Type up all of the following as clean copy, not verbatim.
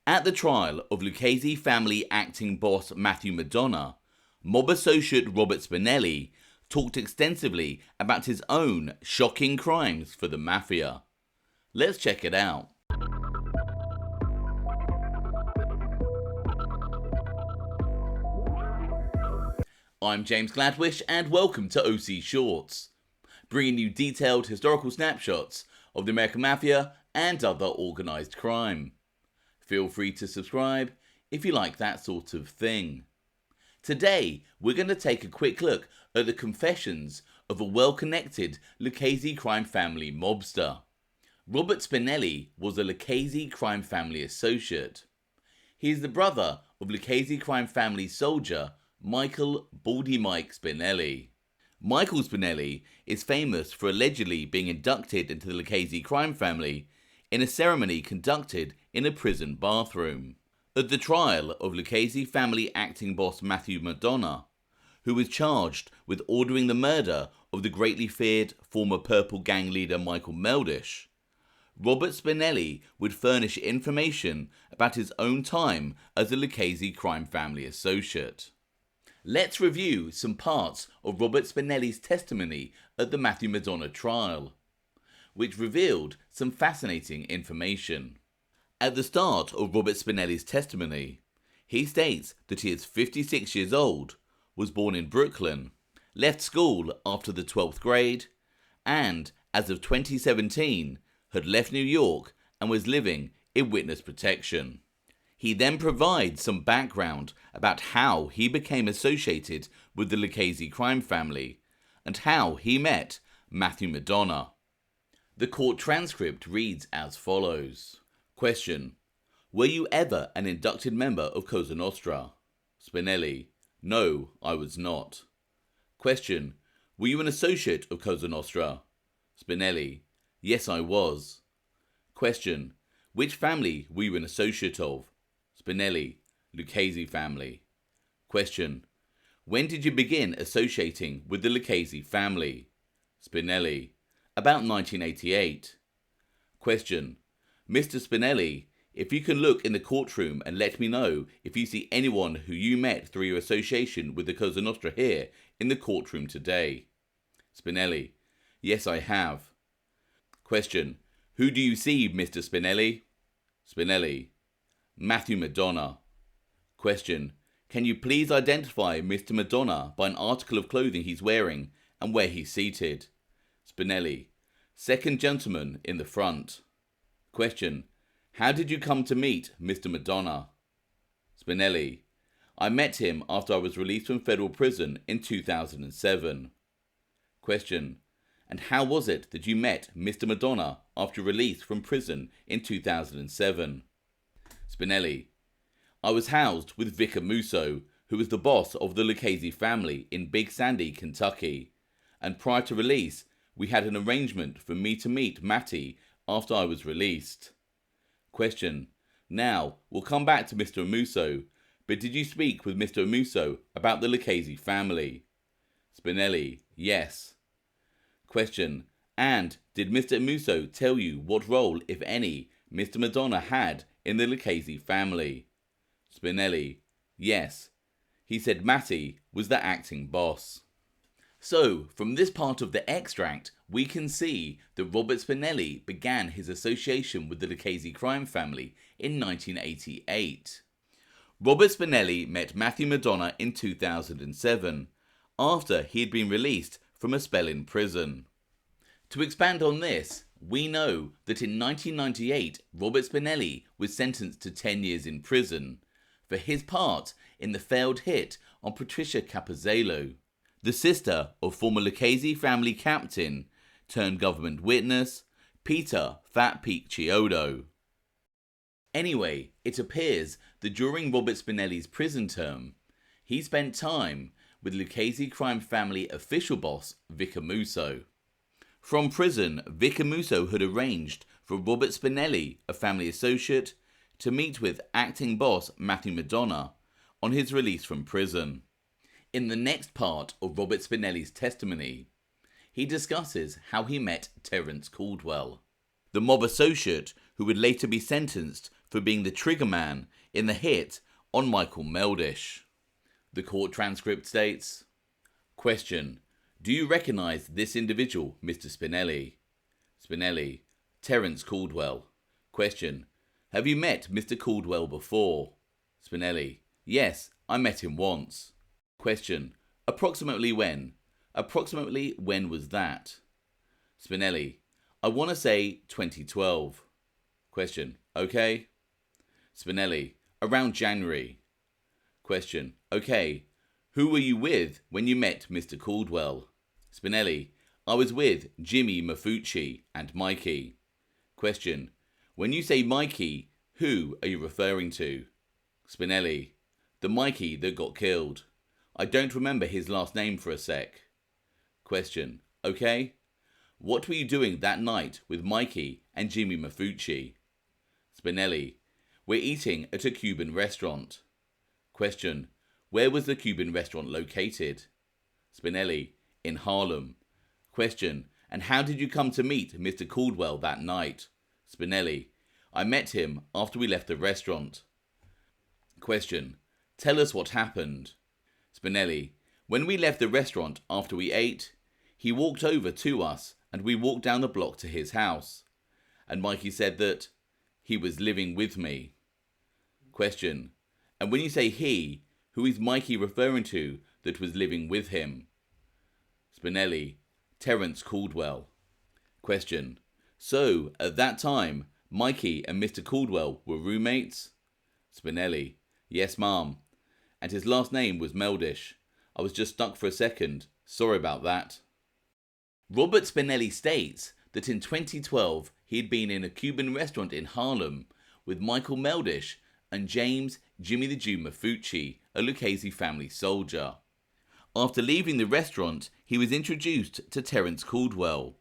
At the trial of Lucchese Family acting boss Matthew Madonna, mob associate Robert Spinelli talked extensively about his own shocking crimes for the Mafia. Let's check it out. I'm James Gladwish and welcome to OC Shorts, bringing you detailed historical snapshots of the American Mafia and other organised crime. Feel free to subscribe if you like that sort of thing. Today, we're going to take a quick look at the confessions of a well-connected Lucchese crime family mobster. Robert Spinelli was a Lucchese crime family associate. He is the brother of Lucchese crime family soldier Michael Baldy Mike Spinelli. Michael Spinelli is famous for allegedly being inducted into the Lucchese crime family in a ceremony conducted in a prison bathroom. At the trial of Lucchese Family acting boss Matthew Madonna, who was charged with ordering the murder of the greatly feared former Purple Gang leader Michael Meldish, Robert Spinelli would furnish information about his own time as a Lucchese crime family associate. Let's review some parts of Robert Spinelli's testimony at the Matthew Madonna trial, which revealed some fascinating information. At the start of Robert Spinelli's testimony, he states that he is 56 years old, was born in Brooklyn, left school after the 12th grade, and, as of 2017, had left New York and was living in witness protection. He then provides some background about how he became associated with the Lucchese crime family and how he met Matthew Madonna. The court transcript reads as follows. Question: were you ever an inducted member of Cosa Nostra? Spinelli: no, I was not. Question: were you an associate of Cosa Nostra? Spinelli: yes, I was. Question: which family were you an associate of? Spinelli: Lucchese family. Question: when did you begin associating with the Lucchese family? Spinelli: about 1988. Question: Mr. Spinelli, if you can look in the courtroom and let me know if you see anyone who you met through your association with the Cosa Nostra here in the courtroom today. Spinelli: yes, I have. Question: who do you see, Mr. Spinelli? Spinelli: Matthew Madonna. Question: can you please identify Mr. Madonna by an article of clothing he's wearing and where he's seated? Spinelli: second gentleman in the front. Question: how did you come to meet Mr. Madonna? Spinelli: I met him after I was released from federal prison in 2007. Question: and how was it that you met Mr. Madonna after release from prison in 2007? Spinelli: I was housed with Vic Amuso, who was the boss of the Lucchese family in Big Sandy, Kentucky, and prior to release, we had an arrangement for me to meet Matty after I was released. Question: now, we'll come back to Mr. Amuso, but did you speak with Mr. Amuso about the Lucchese family? Spinelli: yes. Question: and did Mr. Amuso tell you what role, if any, Mr. Madonna had in the Lucchese family? Spinelli: yes. He said Matty was the acting boss. So, from this part of the extract, we can see that Robert Spinelli began his association with the Lucchese crime family in 1988. Robert Spinelli met Matthew Madonna in 2007, after he had been released from a spell in prison. To expand on this, we know that in 1998, Robert Spinelli was sentenced to 10 years in prison for his part in the failed hit on Patricia Capozelo, the sister of former Lucchese family captain turned government witness Peter Fat Pete Chiodo. Anyway, it appears that during Robert Spinelli's prison term, he spent time with Lucchese crime family official boss Vic Amuso. From prison, Vic Amuso had arranged for Robert Spinelli, a family associate, to meet with acting boss Matthew Madonna on his release from prison. In the next part of Robert Spinelli's testimony, he discusses how he met Terence Caldwell, the mob associate who would later be sentenced for being the triggerman in the hit on Michael Meldish. The court transcript states, question, do you recognise this individual, Mr. Spinelli? Spinelli, Terence Caldwell. Question, have you met Mr. Caldwell before? Spinelli, yes, I met him once. Question, approximately when? Approximately when was that? Spinelli, I want to say 2012. Question, okay. Spinelli, around January. Question, okay. Who were you with when you met Mr. Caldwell? Spinelli, I was with Jimmy Mafucci and Mikey. Question, when you say Mikey, who are you referring to? Spinelli, the Mikey that got killed. I don't remember his last name for a sec. Question, okay. What were you doing that night with Mikey and Jimmy Mafucci? Spinelli, we're eating at a Cuban restaurant. Question, where was the Cuban restaurant located? Spinelli, in Harlem. Question, and how did you come to meet Mr. Caldwell that night? Spinelli, I met him after we left the restaurant. Question, tell us what happened. Spinelli, when we left the restaurant after we ate, he walked over to us and we walked down the block to his house. And Mikey said that he was living with me. Question, and when you say he, who is Mikey referring to that was living with him? Spinelli, Terence Caldwell. Question, so at that time, Mikey and Mr. Caldwell were roommates? Spinelli, yes ma'am. And his last name was Meldish. I was just stuck for a second. Sorry about that. Robert Spinelli states that in 2012 he had been in a Cuban restaurant in Harlem with Michael Meldish and James Jimmy the Jew Mafucci, a Lucchese Family soldier. After leaving the restaurant, he was introduced to Terence Caldwell,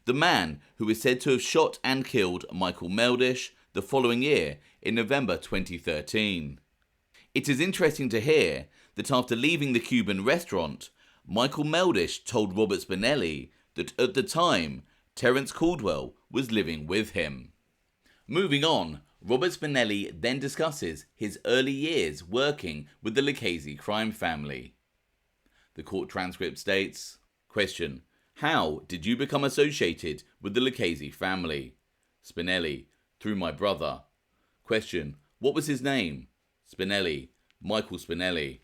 the man who is said to have shot and killed Michael Meldish the following year in November 2013. It is interesting to hear that after leaving the Cuban restaurant, Michael Meldish told Robert Spinelli that at the time, Terence Caldwell was living with him. Moving on, Robert Spinelli then discusses his early years working with the Lucchese crime family. The court transcript states, question, how did you become associated with the Lucchese family? Spinelli, through my brother. Question, what was his name? Spinelli, Michael Spinelli.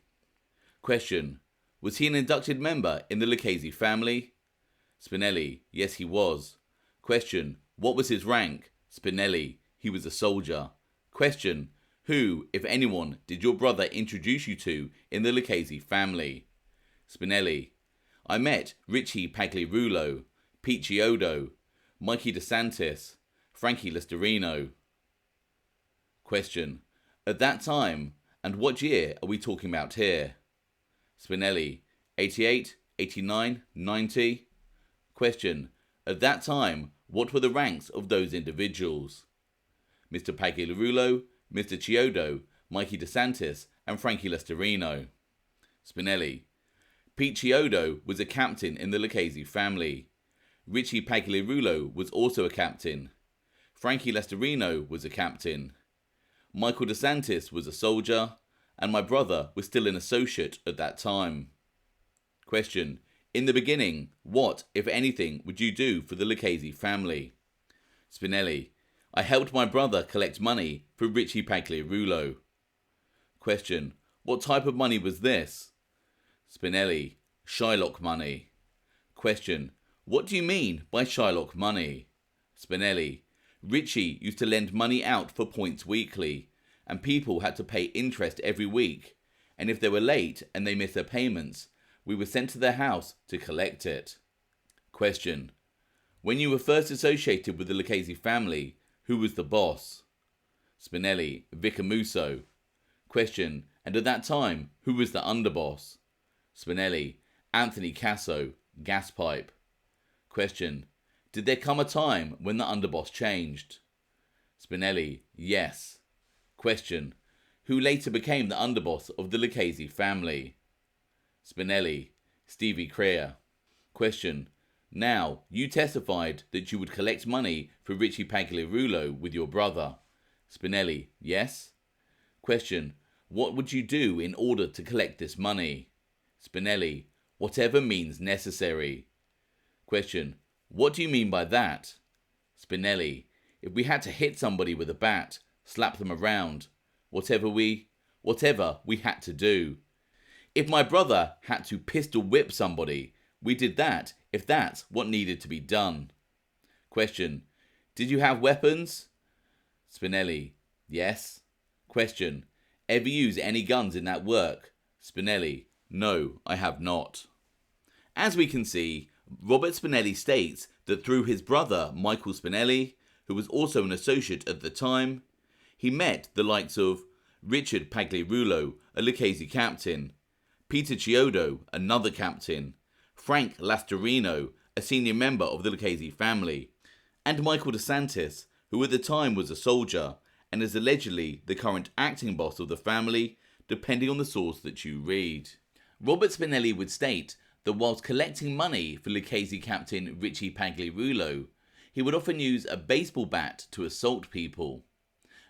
Question, was he an inducted member in the Lucchese family? Spinelli, yes he was. Question, what was his rank? Spinelli, he was a soldier. Question, who, if anyone, did your brother introduce you to in the Lucchese family? Spinelli, I met Richie Pagliarulo, Pete Chiodo, Mikey DeSantis, Frankie Lastorino. Question, at that time, and what year are we talking about here? Spinelli, 88, 89, 90. Question, at that time, what were the ranks of those individuals? Mr. Pagliarulo, Mr. Chiodo, Mikey DeSantis, and Frankie Lastorino. Spinelli, Pete Chiodo was a captain in the Lucchese family. Richie Pagliarulo was also a captain. Frankie Lastorino was a captain. Michael DeSantis was a soldier, and my brother was still an associate at that time. Question, in the beginning, what, if anything, would you do for the Lucchese family? Spinelli, I helped my brother collect money for Richie Pagliarulo. Question, what type of money was this? Spinelli, Shylock money. Question, what do you mean by Shylock money? Spinelli, Richie used to lend money out for points weekly, and people had to pay interest every week, and if they were late and they missed their payments, we were sent to their house to collect it. Question, when you were first associated with the Lucchese family, who was the boss? Spinelli, Vic Amuso. Question, and at that time, who was the underboss? Spinelli, Anthony Casso, Gaspipe. Question, did there come a time when the underboss changed? Spinelli, yes. Question, who later became the underboss of the Lucchese family? Spinelli, Stevie Creer. Question, now, you testified that you would collect money for Richie Pagliarulo with your brother. Spinelli, yes. Question, what would you do in order to collect this money? Spinelli, whatever means necessary. Question, what do you mean by that? Spinelli, if we had to hit somebody with a bat, slap them around, whatever we had to do. If my brother had to pistol whip somebody, we did that if that's what needed to be done. Question, did you have weapons? Spinelli, yes. Question, ever use any guns in that work? Spinelli, no, I have not. As we can see, Robert Spinelli states that through his brother Michael Spinelli, who was also an associate at the time, he met the likes of Richie Pagliarulo, a Lucchese captain, Peter Chiodo, another captain, Frank Lastorino, a senior member of the Lucchese family, and Michael DeSantis, who at the time was a soldier and is allegedly the current acting boss of the family, depending on the source that you read. Robert Spinelli would state that whilst collecting money for Lucchese captain Richie Pagliarulo, he would often use a baseball bat to assault people,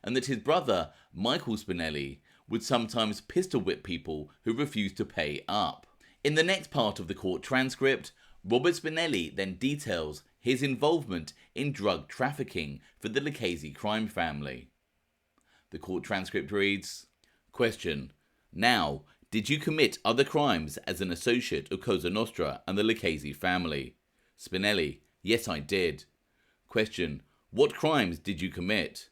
and that his brother Michael Spinelli would sometimes pistol whip people who refused to pay up. In the next part of the court transcript, Robert Spinelli then details his involvement in drug trafficking for the Lucchese crime family. The court transcript reads, question, now, did you commit other crimes as an associate of Cosa Nostra and the Lucchese family? Spinelli, yes I did. Question, what crimes did you commit?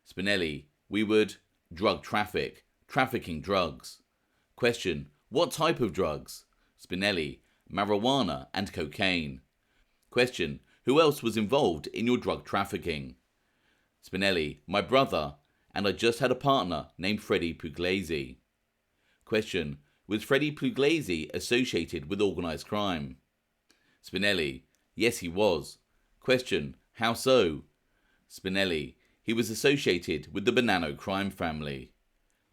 Spinelli, we would trafficking drugs. Question, what type of drugs? Spinelli, marijuana and cocaine. Question, who else was involved in your drug trafficking? Spinelli, my brother, and I just had a partner named Freddie Pugliese. Question, was Freddie Pugliese associated with organised crime? Spinelli, yes he was. Question, how so? Spinelli, he was associated with the Bonanno crime family.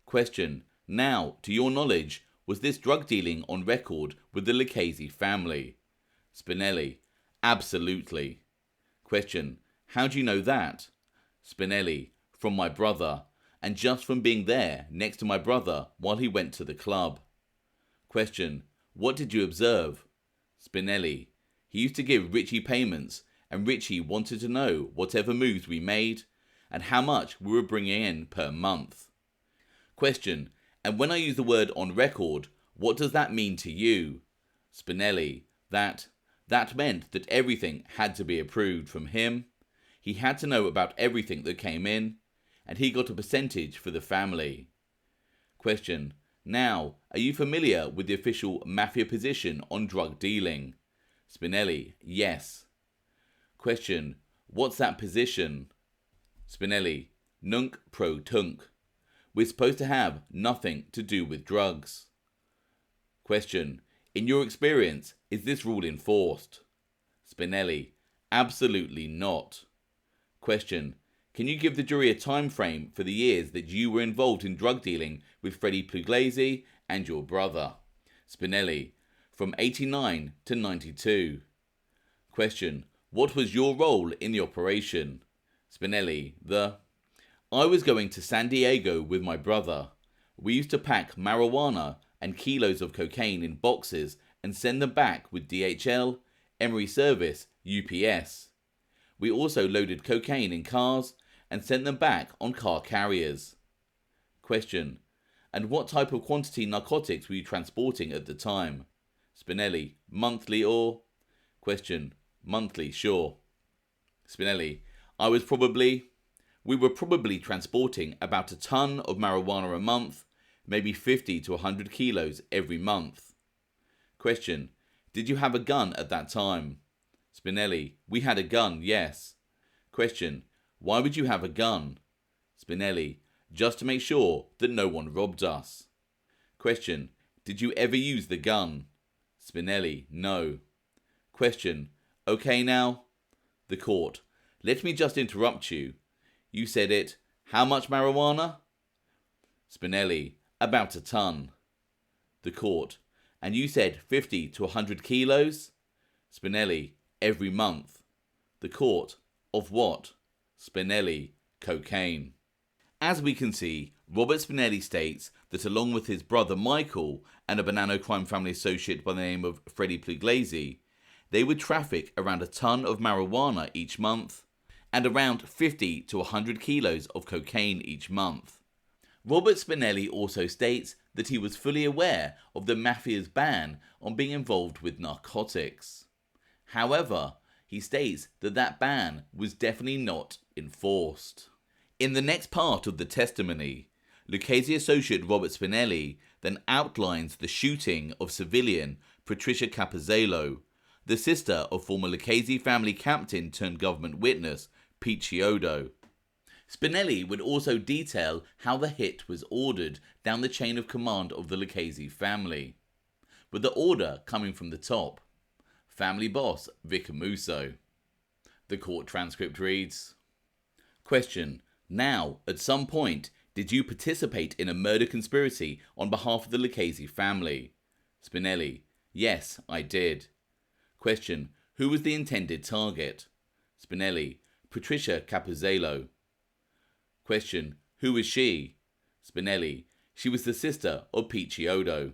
Question, now, to your knowledge, was this drug dealing on record with the Lucchese family? Spinelli, absolutely. Question, how do you know that? Spinelli, from my brother, and just from being there next to my brother while he went to the club. Question, what did you observe? Spinelli, he used to give Richie payments, and Richie wanted to know whatever moves we made and how much we were bringing in per month. Question, and when I use the word on record, what does that mean to you? Spinelli, that meant that everything had to be approved from him. He had to know about everything that came in, and he got a percentage for the family. Question, now, are you familiar with the official Mafia position on drug dealing? Spinelli, yes. Question, what's that position? Spinelli, nunc pro tunc. We're supposed to have nothing to do with drugs. Question, in your experience, is this rule enforced? Spinelli, absolutely not. Question, can you give the jury a time frame for the years that you were involved in drug dealing with Freddie Pugliese and your brother? Spinelli, from 89 to 92. Question, what was your role in the operation? Spinelli, I was going to San Diego with my brother. We used to pack marijuana and kilos of cocaine in boxes and send them back with DHL, Emery Service, UPS. We also loaded cocaine in cars and sent them back on car carriers. Question, and what type of quantity narcotics were you transporting at the time? Spinelli, monthly or? Question, monthly, sure. Spinelli, we were probably transporting about a ton of marijuana a month, maybe 50 to 100 kilos every month. Question, did you have a gun at that time? Spinelli, we had a gun, yes. Question, why would you have a gun? Spinelli, just to make sure that no one robbed us. Question, did you ever use the gun? Spinelli, no. Question, okay now? The court, let me just interrupt you. You said it, how much marijuana? Spinelli, about a ton. The court, and you said 50 to 100 kilos? Spinelli, every month. The court, of what? Spinelli, cocaine. As we can see, Robert Spinelli states that along with his brother Michael and a Bonanno crime family associate by the name of Freddie Pugliese, they would traffic around a ton of marijuana each month and around 50 to 100 kilos of cocaine each month. Robert Spinelli also states that he was fully aware of the Mafia's ban on being involved with narcotics. However, he states that that ban was definitely not enforced. In the next part of the testimony, Lucchese associate Robert Spinelli then outlines the shooting of civilian Patricia Capozelo, the sister of former Lucchese family captain turned government witness Pete Chiodo. Spinelli would also detail how the hit was ordered down the chain of command of the Lucchese family, with the order coming from the top, family boss Vic Amuso. The court transcript reads, Question: Now, at some point, did you participate in a murder conspiracy on behalf of the Lucchese family? Spinelli: Yes, I did. Question: Who was the intended target? Spinelli: Patricia Capozelo. Question: Who was she? Spinelli: She was the sister of Pete Chiodo.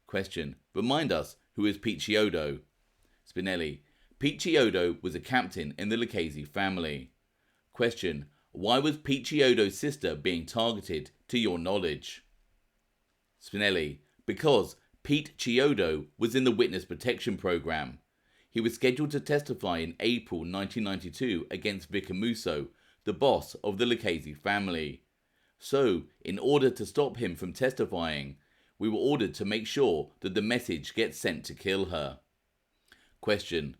Question: Remind us, who is Pete Chiodo? Spinelli: Pete Chiodo was a captain in the Lucchese family. Question: Why was Pete Chiodo's sister being targeted, to your knowledge? Spinelli: Because Pete Chiodo was in the witness protection program. He was scheduled to testify in April 1992 against Vic Amuso, the boss of the Lucchese family. So, in order to stop him from testifying, we were ordered to make sure that the message gets sent to kill her. Question: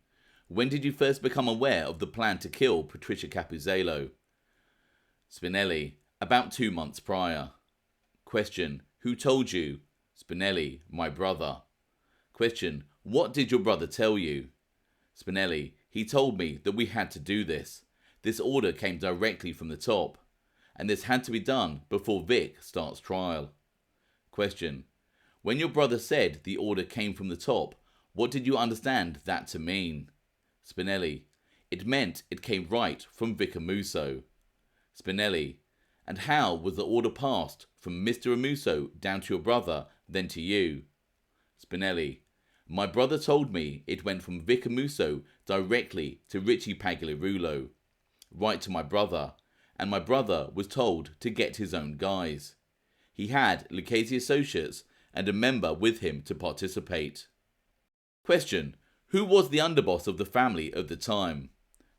When did you first become aware of the plan to kill Patricia Capozelo? Spinelli: About 2 months prior. Question: Who told you? Spinelli: My brother. Question: What did your brother tell you? Spinelli: He told me that we had to do this. This order came directly from the top, and this had to be done before Vic starts trial. Question: When your brother said the order came from the top, what did you understand that to mean? Spinelli: It meant it came right from Vic Amuso. Spinelli: And how was the order passed from Mr. Amuso down to your brother, then to you? Spinelli: My brother told me it went from Vic Amuso directly to Richie Pagliarulo, right to my brother, and my brother was told to get his own guys. He had Lucchese associates and a member with him to participate. Question: Who was the underboss of the family at the time?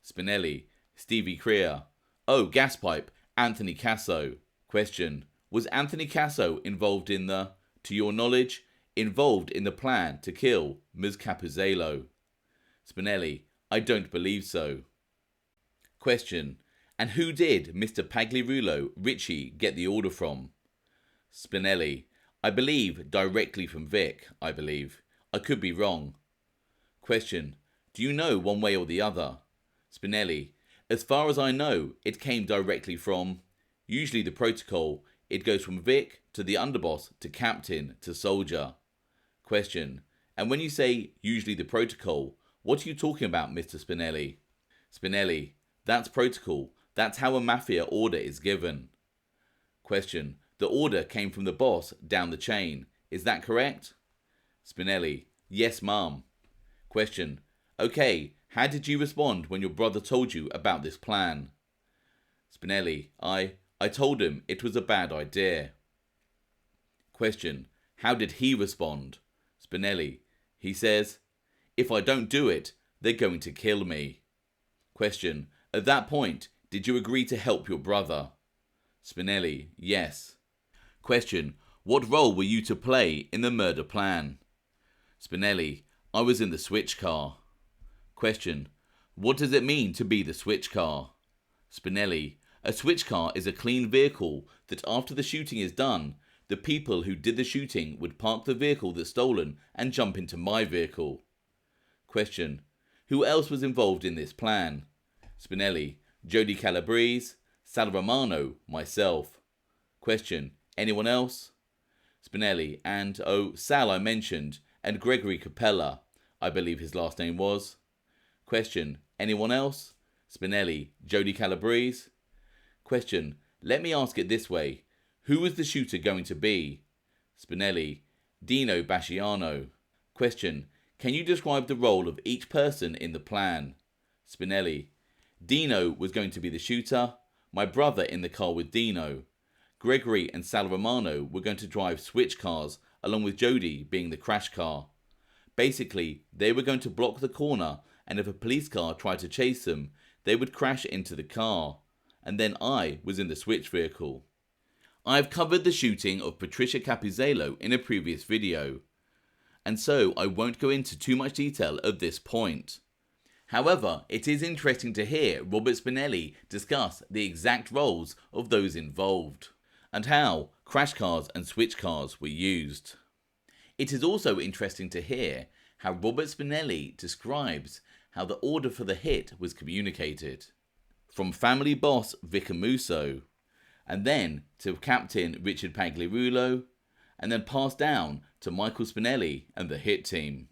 Spinelli: Stevie Crea. Oh, Gaspipe, Anthony Casso. Question: Was Anthony Casso involved in the, to your knowledge, involved in the plan to kill Ms. Capozelo? Spinelli: I don't believe so. Question: And who did Mr. Pagliarulo, Richie, get the order from? Spinelli: I believe directly from Vic, I believe. I could be wrong. Question: Do you know one way or the other? Spinelli: As far as I know, it came directly from, usually the protocol, it goes from Vic to the underboss to captain to soldier. Question: And when you say usually the protocol, what are you talking about, Mr. Spinelli? Spinelli: That's protocol. That's how a mafia order is given. Question: The order came from the boss down the chain. Is that correct? Spinelli: Yes, ma'am. Question: Okay, how did you respond when your brother told you about this plan? Spinelli: I told him it was a bad idea. Question: How did he respond? Spinelli: He says, if I don't do it, they're going to kill me. Question: At that point, did you agree to help your brother? Spinelli: Yes. Question: What role were you to play in the murder plan? Spinelli: I was in the switch car. Question: What does it mean to be the switch car? Spinelli: A switch car is a clean vehicle that after the shooting is done, the people who did the shooting would park the vehicle that's stolen and jump into my vehicle. Question: Who else was involved in this plan? Spinelli: Jody Calabrese, Sal Romano, myself. Question: Anyone else? Spinelli: And, Sal I mentioned, and Gregory Capella, I believe his last name was. Question: Anyone else? Spinelli: Jody Calabrese. Question: Let me ask it this way. Who was the shooter going to be? Spinelli. Dino Basciano. Question. Can you describe the role of each person in the plan? Spinelli. Dino was going to be the shooter. My brother in the car with Dino. Gregory and Sal Romano were going to drive switch cars, along with Jody being the crash car. Basically, they were going to block the corner, and if a police car tried to chase them, they would crash into the car. And then I was in the switch vehicle. I've covered the shooting of Patricia Capuzelo in a previous video, and so I won't go into too much detail at this point. However, it is interesting to hear Robert Spinelli discuss the exact roles of those involved, and how crash cars and switch cars were used. It is also interesting to hear how Robert Spinelli describes how the order for the hit was communicated, from family boss Vic Amuso, and then to Captain Richie Pagliarulo, and then passed down to Michael Spinelli and the hit team.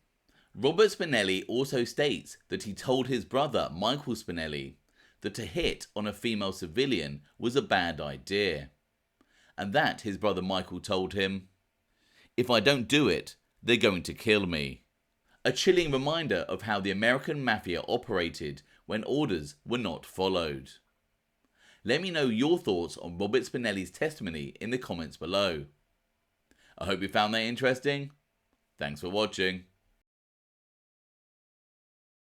Robert Spinelli also states that he told his brother Michael Spinelli that to hit on a female civilian was a bad idea, and that his brother Michael told him, "If I don't do it, they're going to kill me." A chilling reminder of how the American Mafia operated when orders were not followed. Let me know your thoughts on Robert Spinelli's testimony in the comments below. I hope you found that interesting. Thanks for watching.